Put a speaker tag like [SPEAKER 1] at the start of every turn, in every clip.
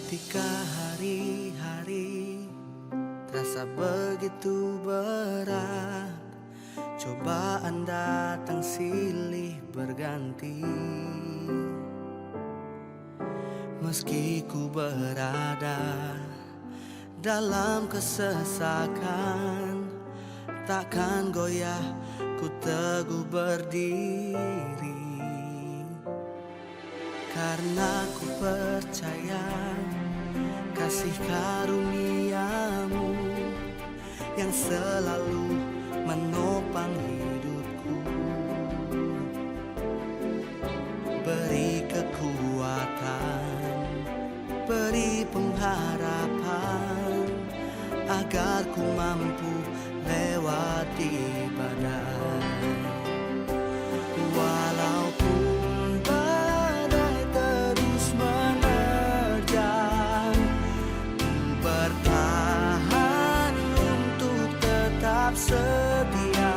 [SPEAKER 1] Ketika hari-hari terasa begitu berat, cobaan datang silih berganti. Meski ku berada dalam kesesakan, takkan goyah ku teguh berdiri. Karena ku percaya kasih karuniamu yang selalu menopang hidupku. Beri kekuatan, beri pengharapan, agar ku mampu lewati badai. Walaupun badai terus menerjang, ku bertahan untuk tetap setia.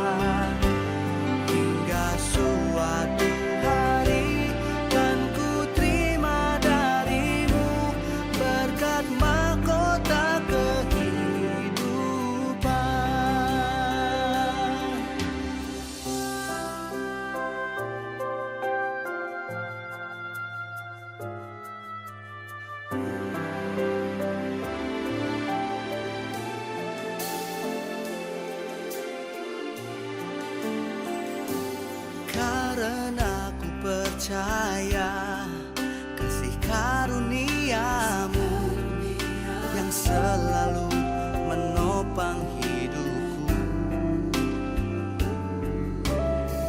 [SPEAKER 1] Hingga suatu hari kan ku terima darimu berkat mahkota kehidupan. Karena ku percaya kasih karuniamu yang selalu menopang hidupku.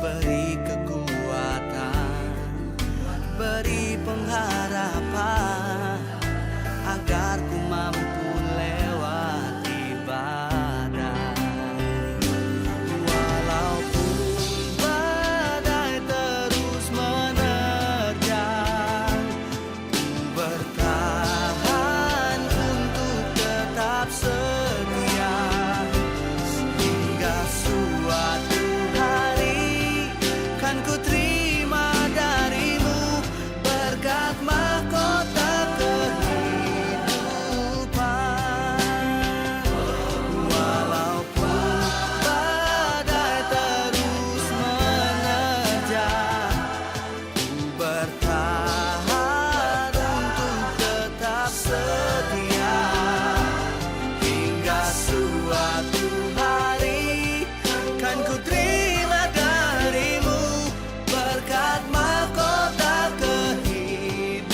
[SPEAKER 1] Beri kekuatan, beri pengharapan, agar ku mampu lewati badai. Walaupun badai terus menerjang, ku bertahan untuk tetap setia. Hingga suatu hari kan ku terima darimu berkat mahkota kehidupan. Walaupun badai terus menerjang, ku bertahan untuk tetap setia. Hingga suatu hari kan ku terima darimu berkat mahkota kehidupan.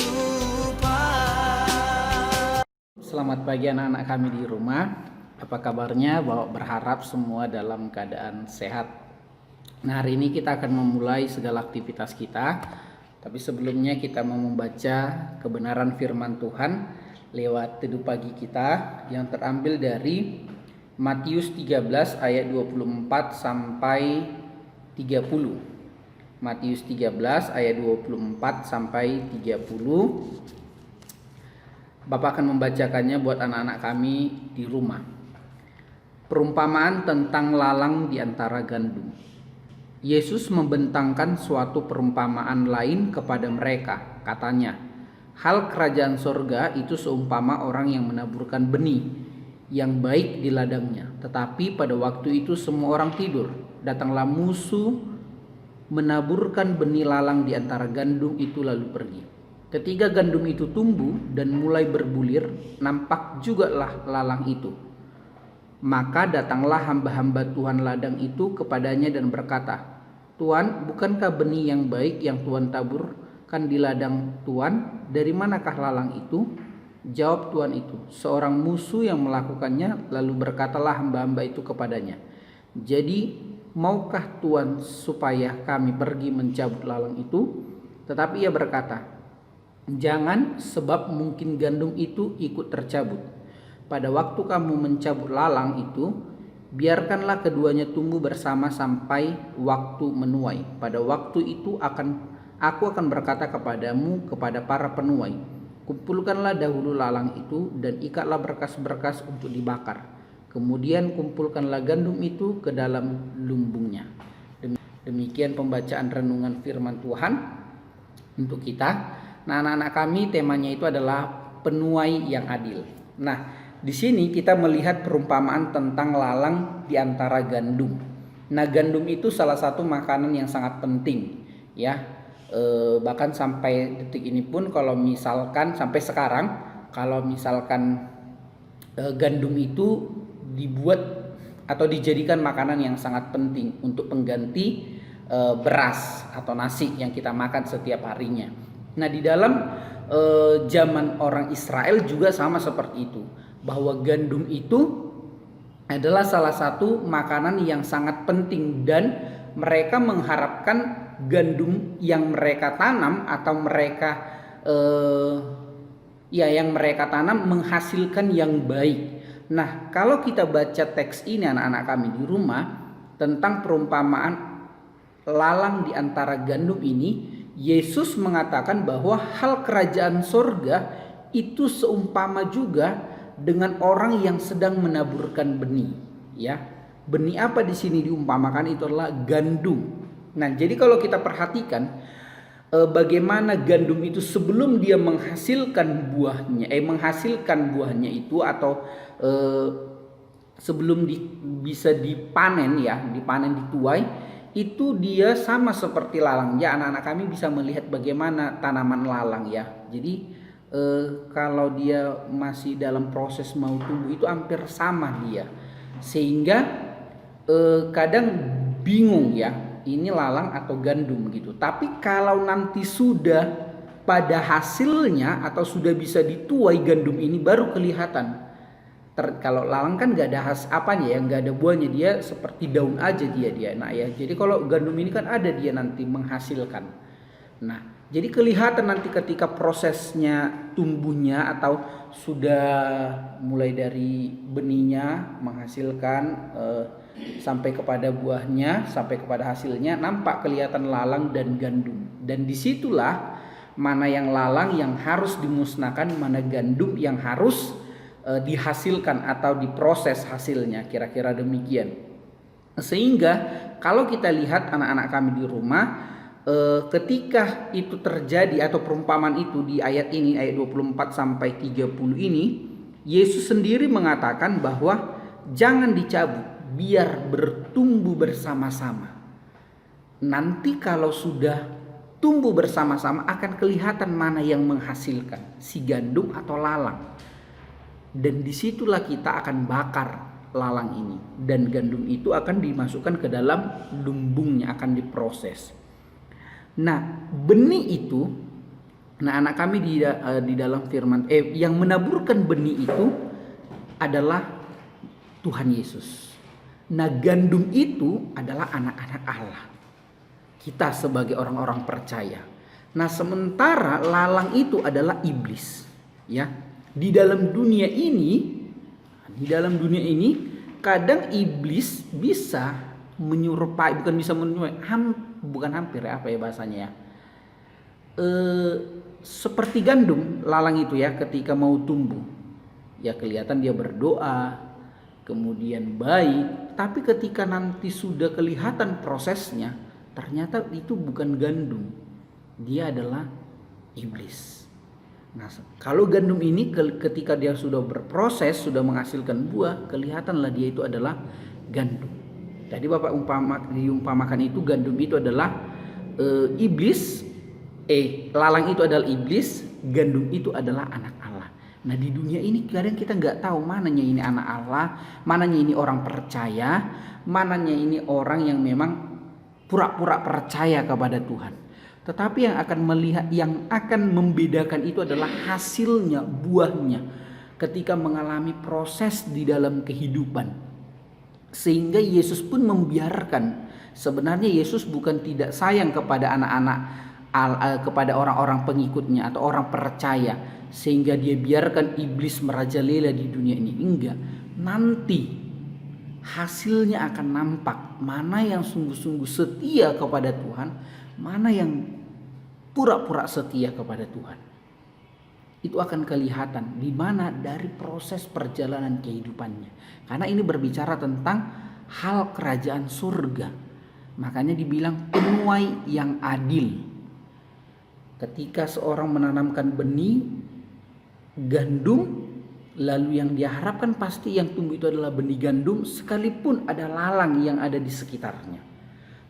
[SPEAKER 2] Selamat pagi anak-anak kami di rumah. Apa kabarnya? Berharap semua dalam keadaan sehat. Nah, hari ini kita akan memulai segala aktivitas kita. Tapi sebelumnya kita mau membaca kebenaran firman Tuhan lewat teduh pagi kita yang terambil dari Matius 13 ayat 24 sampai 30. Matius 13 ayat 24 sampai 30. Bapak akan membacakannya buat anak-anak kami di rumah. Perumpamaan tentang lalang di antara gandum. Yesus membentangkan suatu perumpamaan lain kepada mereka. Katanya, hal kerajaan sorga itu seumpama orang yang menaburkan benih yang baik di ladangnya. Tetapi pada waktu itu semua orang tidur. Datanglah musuh menaburkan benih lalang di antara gandum itu lalu pergi. Ketika gandum itu tumbuh dan mulai berbulir, nampak jugalah lalang itu. Maka datanglah hamba-hamba Tuhan ladang itu kepadanya dan berkata, Tuan, bukankah benih yang baik yang Tuhan taburkan di ladang Tuan? Dari manakah lalang itu? Jawab Tuan itu, seorang musuh yang melakukannya. Lalu berkatalah hamba-hamba itu kepadanya, jadi maukah Tuan supaya kami pergi mencabut lalang itu? Tetapi ia berkata, jangan, sebab mungkin gandum itu ikut tercabut. Pada waktu kamu mencabut lalang itu, biarkanlah keduanya tumbuh bersama sampai waktu menuai. Pada waktu itu aku akan berkata kepadamu, kepada para penuai, kumpulkanlah dahulu lalang itu dan ikatlah berkas-berkas untuk dibakar. Kemudian kumpulkanlah gandum itu ke dalam lumbungnya. Demikian pembacaan renungan firman Tuhan untuk kita. Nah, anak-anak kami temanya itu adalah penuai yang adil. Nah, di sini kita melihat perumpamaan tentang lalang di antara gandum. Nah, gandum itu salah satu makanan yang sangat penting, ya. Bahkan sampai detik ini pun, kalau misalkan sampai sekarang, kalau misalkan gandum itu dibuat atau dijadikan makanan yang sangat penting untuk pengganti beras atau nasi yang kita makan setiap harinya. Nah, di dalam zaman orang Israel juga sama seperti itu, bahwa gandum itu adalah salah satu makanan yang sangat penting, dan mereka mengharapkan gandum yang mereka tanam atau mereka yang mereka tanam menghasilkan yang baik. Nah, kalau kita baca teks ini anak-anak kami di rumah tentang perumpamaan lalang di antara gandum ini, Yesus mengatakan bahwa hal kerajaan sorga itu seumpama juga dengan orang yang sedang menaburkan benih, ya. Benih apa di sini diumpamakan? Itu adalah gandum. Nah, jadi kalau kita perhatikan bagaimana gandum itu sebelum dia menghasilkan buahnya itu, atau sebelum bisa dipanen, dituai, itu dia sama seperti lalang. Ya, anak-anak kami bisa melihat bagaimana tanaman lalang, ya. Jadi kalau dia masih dalam proses mau tumbuh itu hampir sama dia, sehingga kadang bingung, ya, ini lalang atau gandum gitu. Tapi kalau nanti sudah pada hasilnya atau sudah bisa dituai gandum ini, baru kelihatan. Kalau lalang kan nggak ada nggak ada buahnya, dia seperti daun aja dia. Nah, ya, jadi kalau gandum ini kan ada dia nanti menghasilkan. Nah, jadi kelihatan nanti ketika prosesnya tumbuhnya atau sudah mulai dari benihnya menghasilkan sampai kepada buahnya, sampai kepada hasilnya, nampak kelihatan lalang dan gandum. Dan disitulah mana yang lalang yang harus dimusnahkan, mana gandum yang harus dihasilkan atau diproses hasilnya, kira-kira demikian. Sehingga kalau kita lihat anak-anak kami di rumah, ketika itu terjadi atau perumpamaan itu di ayat ini, ayat 24 sampai 30 ini, Yesus sendiri mengatakan bahwa jangan dicabut, biar bertumbuh bersama-sama. Nanti kalau sudah tumbuh bersama-sama akan kelihatan mana yang menghasilkan, si gandum atau lalang. Dan disitulah kita akan bakar lalang ini, dan gandum itu akan dimasukkan ke dalam lumbungnya, akan diproses. Nah, benih itu, nah anak kami di dalam firman yang menaburkan benih itu adalah Tuhan Yesus. Nah, gandum itu adalah anak-anak Allah, kita sebagai orang-orang percaya. Nah, sementara lalang itu adalah iblis, ya. Di dalam dunia ini kadang iblis bisa menyerupai, seperti gandum lalang itu, ya, ketika mau tumbuh, ya kelihatan dia berdoa, kemudian baik, tapi ketika nanti sudah kelihatan prosesnya, ternyata itu bukan gandum, dia adalah iblis. Nah, kalau gandum ini ketika dia sudah berproses, sudah menghasilkan buah, kelihatanlah dia itu adalah gandum. Tadi Bapak diumpamakan itu, gandum itu adalah iblis, lalang itu adalah iblis, gandum itu adalah anak Allah. Nah, di dunia ini kadang kita nggak tahu mananya ini anak Allah, mananya ini orang percaya, mananya ini orang yang memang pura-pura percaya kepada Tuhan. Tetapi yang akan membedakan itu adalah hasilnya, buahnya, ketika mengalami proses di dalam kehidupan. Sehingga Yesus pun membiarkan. Sebenarnya Yesus bukan tidak sayang kepada anak-anak, kepada orang-orang pengikutnya atau orang percaya, sehingga dia biarkan iblis merajalela di dunia ini. Enggak. Nanti hasilnya akan nampak mana yang sungguh-sungguh setia kepada Tuhan, mana yang pura-pura setia kepada Tuhan. Itu akan kelihatan di mana dari proses perjalanan kehidupannya. Karena ini berbicara tentang hal kerajaan surga. Makanya dibilang penuai yang adil. Ketika seorang menanamkan benih, gandum, lalu yang diharapkan pasti yang tumbuh itu adalah benih gandum, sekalipun ada lalang yang ada di sekitarnya.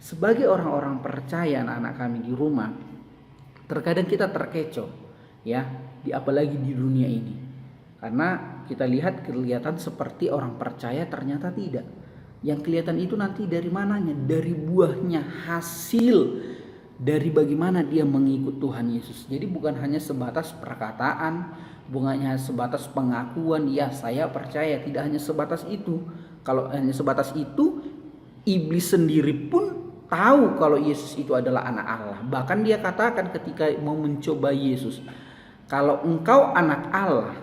[SPEAKER 2] Sebagai orang-orang percaya, anak-anak kami di rumah, terkadang kita terkecoh ya, apalagi di dunia ini. Karena kita lihat kelihatan seperti orang percaya, ternyata tidak. Yang kelihatan itu nanti dari mananya? Dari buahnya, hasil dari bagaimana dia mengikut Tuhan Yesus. Jadi bukan hanya sebatas perkataan, bukan hanya sebatas pengakuan, ya saya percaya, tidak hanya sebatas itu. Kalau hanya sebatas itu, iblis sendiri pun tahu kalau Yesus itu adalah anak Allah. Bahkan dia katakan ketika mau mencoba Yesus, kalau engkau anak Allah,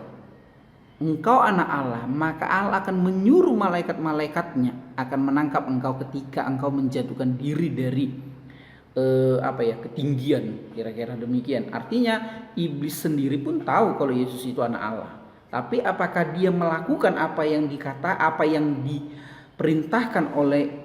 [SPEAKER 2] maka Allah akan menyuruh malaikat-malaikatnya akan menangkap engkau ketika engkau menjatuhkan diri dari ketinggian, kira-kira demikian. Artinya iblis sendiri pun tahu kalau Yesus itu anak Allah. Tapi apakah dia melakukan apa yang diperintahkan oleh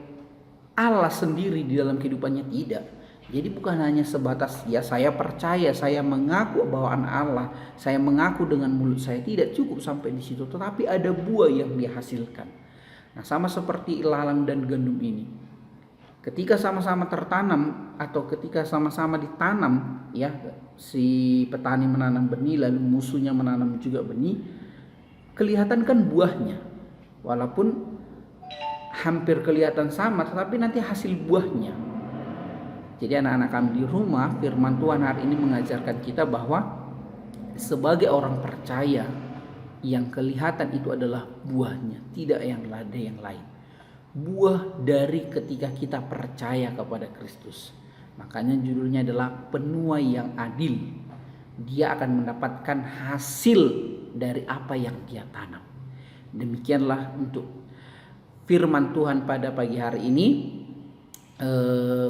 [SPEAKER 2] Allah sendiri di dalam kehidupannya? Tidak. Jadi bukan hanya sebatas ya saya percaya, saya mengaku bahwa anak Allah, saya mengaku dengan mulut saya, tidak cukup sampai di situ, tetapi ada buah yang dihasilkan. Nah, sama seperti lalang dan gandum ini. Ketika sama-sama tertanam atau ketika sama-sama ditanam, ya, si petani menanam benih lalu musuhnya menanam juga benih, kelihatan kan buahnya. Walaupun hampir kelihatan sama, tetapi nanti hasil buahnya. Jadi anak-anak kami di rumah, firman Tuhan hari ini mengajarkan kita bahwa sebagai orang percaya, yang kelihatan itu adalah buahnya, tidak yang ada yang lain. Buah dari ketika kita percaya kepada Kristus. Makanya judulnya adalah penuai yang adil. Dia akan mendapatkan hasil dari apa yang dia tanam. Demikianlah untuk firman Tuhan pada pagi hari ini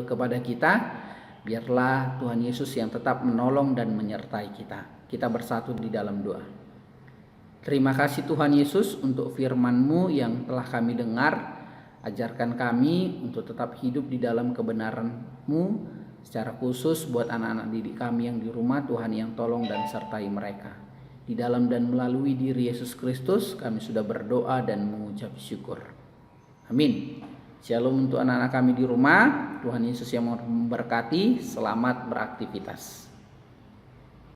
[SPEAKER 2] kepada kita. Biarlah Tuhan Yesus yang tetap menolong dan menyertai kita. Kita bersatu di dalam doa. Terima kasih Tuhan Yesus untuk firman-Mu yang telah kami dengar. Ajarkan kami untuk tetap hidup di dalam kebenaran-Mu, secara khusus buat anak-anak didik kami yang di rumah. Tuhan yang tolong dan sertai mereka. Di dalam dan melalui diri Yesus Kristus kami sudah berdoa dan mengucap syukur. Amin. Shalom untuk anak-anak kami di rumah. Tuhan Yesus yang memberkati. Selamat beraktivitas.